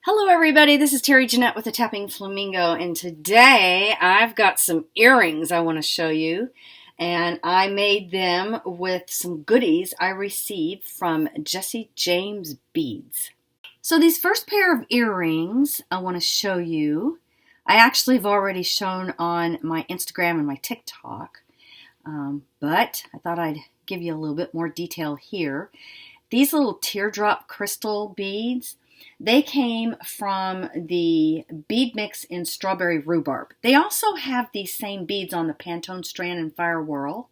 Hello everybody, this is Terry Jeanette with the Tappingflamingo, and today I've got some earrings I want to show you, and I made them with some goodies I received from Jesse James Beads. So these first pair of earrings I want to show you, I actually have already shown on my Instagram and my TikTok, but I thought I'd give you a little bit more detail here. These little teardrop crystal beads, they came from the bead mix in Strawberry Rhubarb. They also have these same beads on the Pantone Strand and Fire Whirl.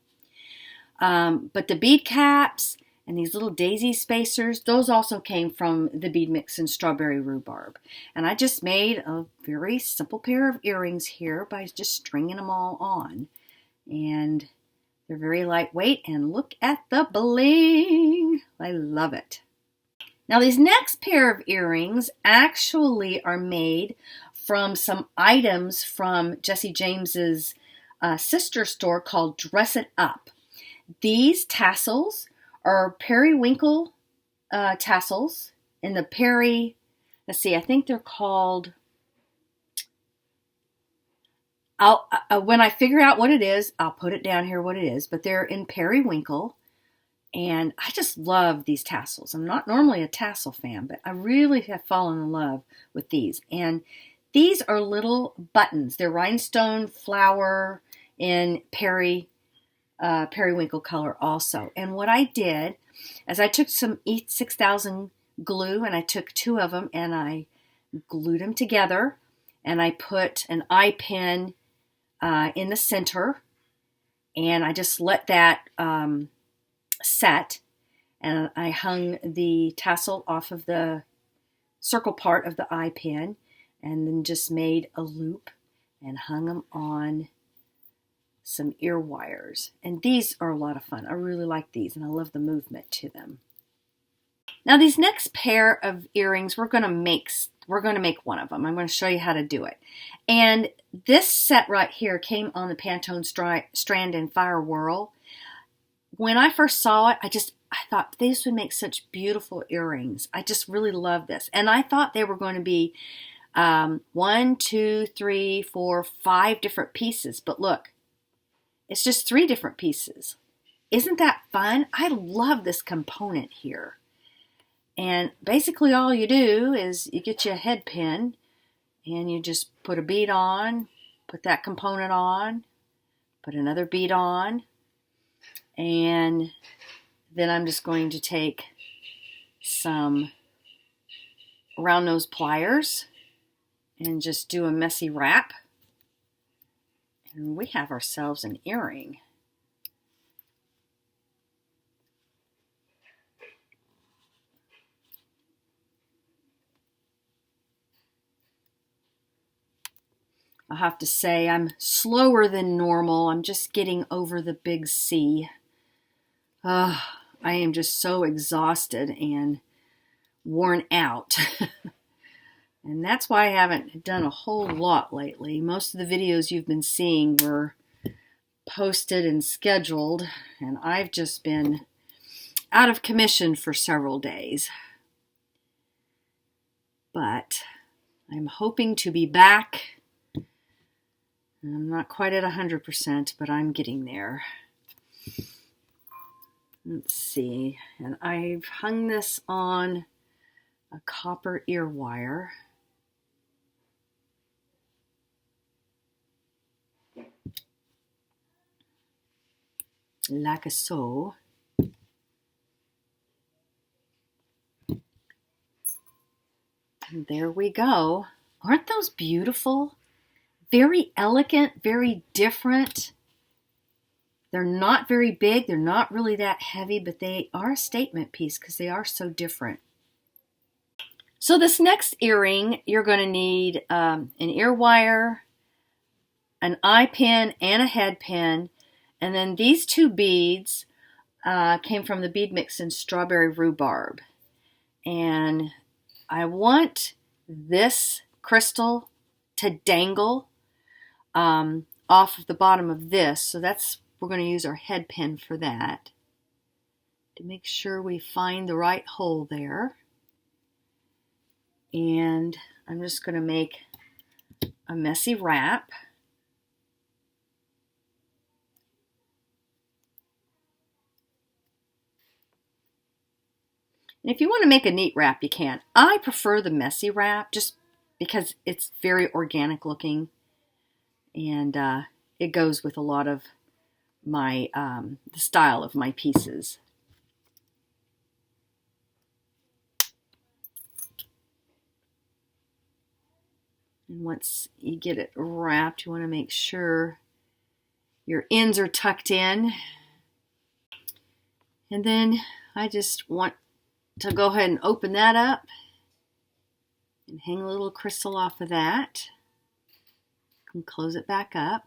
But the bead caps and these little daisy spacers, those also came from the bead mix in Strawberry Rhubarb. And I just made a very simple pair of earrings here by just stringing them all on. And they're very lightweight, and look at the bling. I love it. Now these next pair of earrings actually are made from some items from Jesse James's sister store called Dress It Up. These tassels are periwinkle tassels in the let's see, I think they're called, when I figure out what it is, I'll put it down here what it is, but they're in periwinkle. And I just love these tassels. I'm not normally a tassel fan, but I really have fallen in love with these. And these are little buttons. They're rhinestone flower in periwinkle color also. And what I did is I took some E6000 glue, and I took two of them and I glued them together. And I put an eye pin in the center, and I just let that set, and I hung the tassel off of the circle part of the eye pin, and then just made a loop and hung them on some ear wires. And these are a lot of fun. I really like these, and I love the movement to them. Now these next pair of earrings, we're going to make one of them. I'm going to show you how to do it. And this set right here came on the Pantone Strand and Fire Whirl. When I first saw it, I thought these would make such beautiful earrings. I just really love this. And I thought they were going to be 1, 2, 3, 4, 5 different pieces. But look, it's just 3 different pieces. Isn't that fun? I love this component here. And basically all you do is you get you a head pin, and you just put a bead on, put that component on, put another bead on, and then I'm just going to take some round nose pliers and just do a messy wrap. And we have ourselves an earring. I'll have to say I'm slower than normal. I'm just getting over the big C. I am just so exhausted and worn out. And that's why I haven't done a whole lot lately. Most of the videos you've been seeing were posted and scheduled, and I've just been out of commission for several days. But I'm hoping to be back. I'm not quite at 100%, but I'm getting there. Let's see, and I've hung this on a copper ear wire. Like so. And there we go. Aren't those beautiful? Very elegant, very different. They're not very big. They're not really that heavy, but they are a statement piece because they are so different. So this next earring, you're going to need an ear wire, an eye pin, and a head pin. And then these 2 beads came from the bead mix in Strawberry Rhubarb. And I want this crystal to dangle off of the bottom of this. So we're going to use our head pin for that to make sure we find the right hole there. And I'm just going to make a messy wrap. And if you want to make a neat wrap, you can. I prefer the messy wrap just because it's very organic looking, and it goes with a lot of my the style of my pieces. And once you get it wrapped, you want to make sure your ends are tucked in. And then I just want to go ahead and open that up and hang a little crystal off of that and close it back up.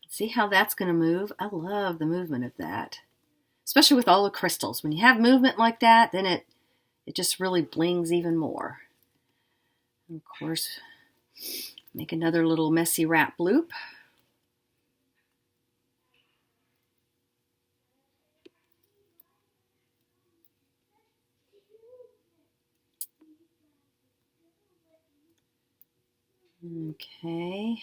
See how that's going to move? I love the movement of that, especially with all the crystals. When you have movement like that, then it just really blings even more. And of course, make another little messy wrap loop. Okay.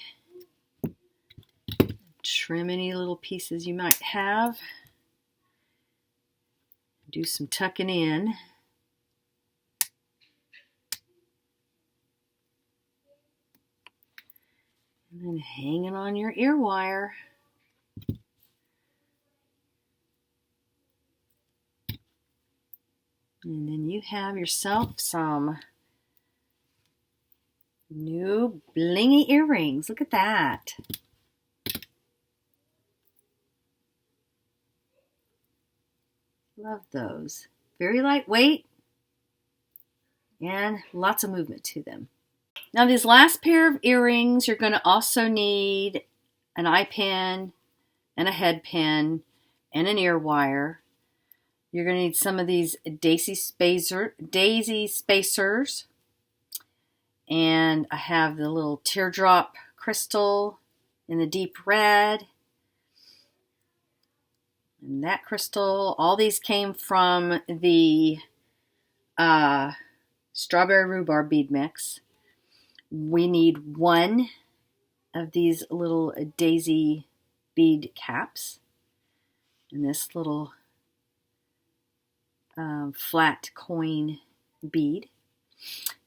Trim any little pieces you might have. Do some tucking in. And then hanging on your ear wire. And then you have yourself some new blingy earrings. Look at that. Love those. Very lightweight and lots of movement to them. Now these last pair of earrings, you're going to also need an eye pin and a head pin and an ear wire. You're going to need some of these daisy spacers. And I have the little teardrop crystal in the deep red. And that crystal, all these came from the strawberry rhubarb bead mix. We need one of these little daisy bead caps. And this little flat coin bead.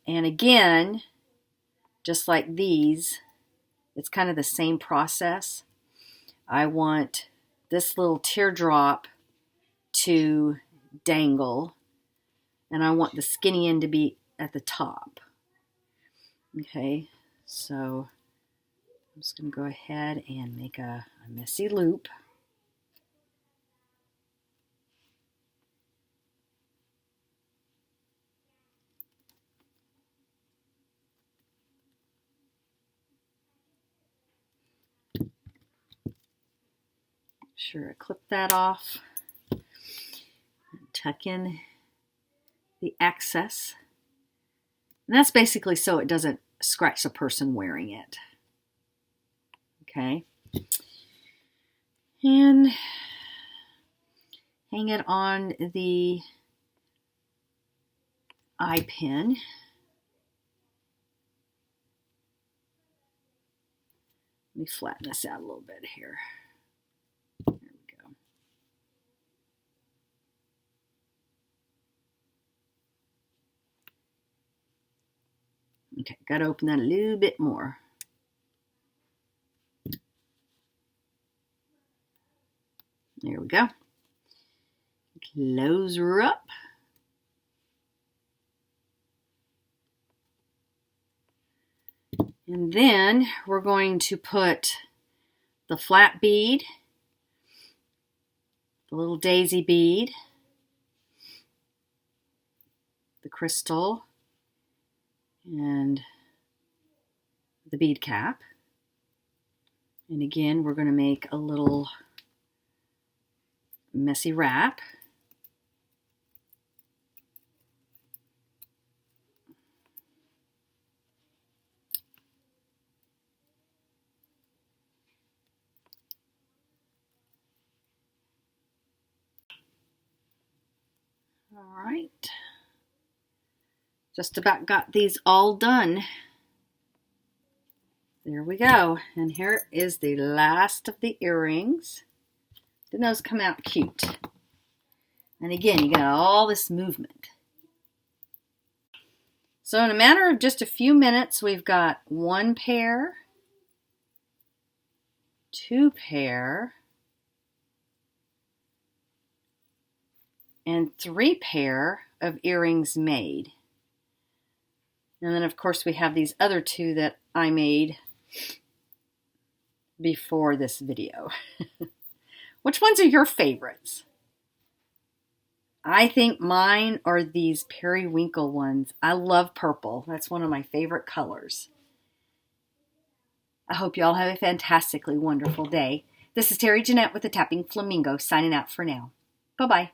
And again, just like these, it's kind of the same process. I want this little teardrop to dangle, and I want the skinny end to be at the top. Okay, so I'm just going to go ahead and make a messy loop. Sure, clip that off. Tuck in the excess. And that's basically so it doesn't scratch the person wearing it. Okay. And hang it on the eye pin. Let me flatten this out a little bit here. There we go. Okay, got to open that a little bit more. There we go. Close her up. And then we're going to put the flat bead, the little daisy bead, the crystal, and the bead cap. And again, we're going to make a little messy wrap. All right. Just about got these all done. There we go. And here is the last of the earrings. Didn't those come out cute? And again, you got all this movement. So in a matter of just a few minutes, we've got 1 pair, 2 pair, and 3 pair of earrings made. And then, of course, we have these other 2 that I made before this video. Which ones are your favorites? I think mine are these periwinkle ones. I love purple. That's one of my favorite colors. I hope you all have a fantastically wonderful day. This is Terry Jeanette with the Tapping Flamingo signing out for now. Bye-bye.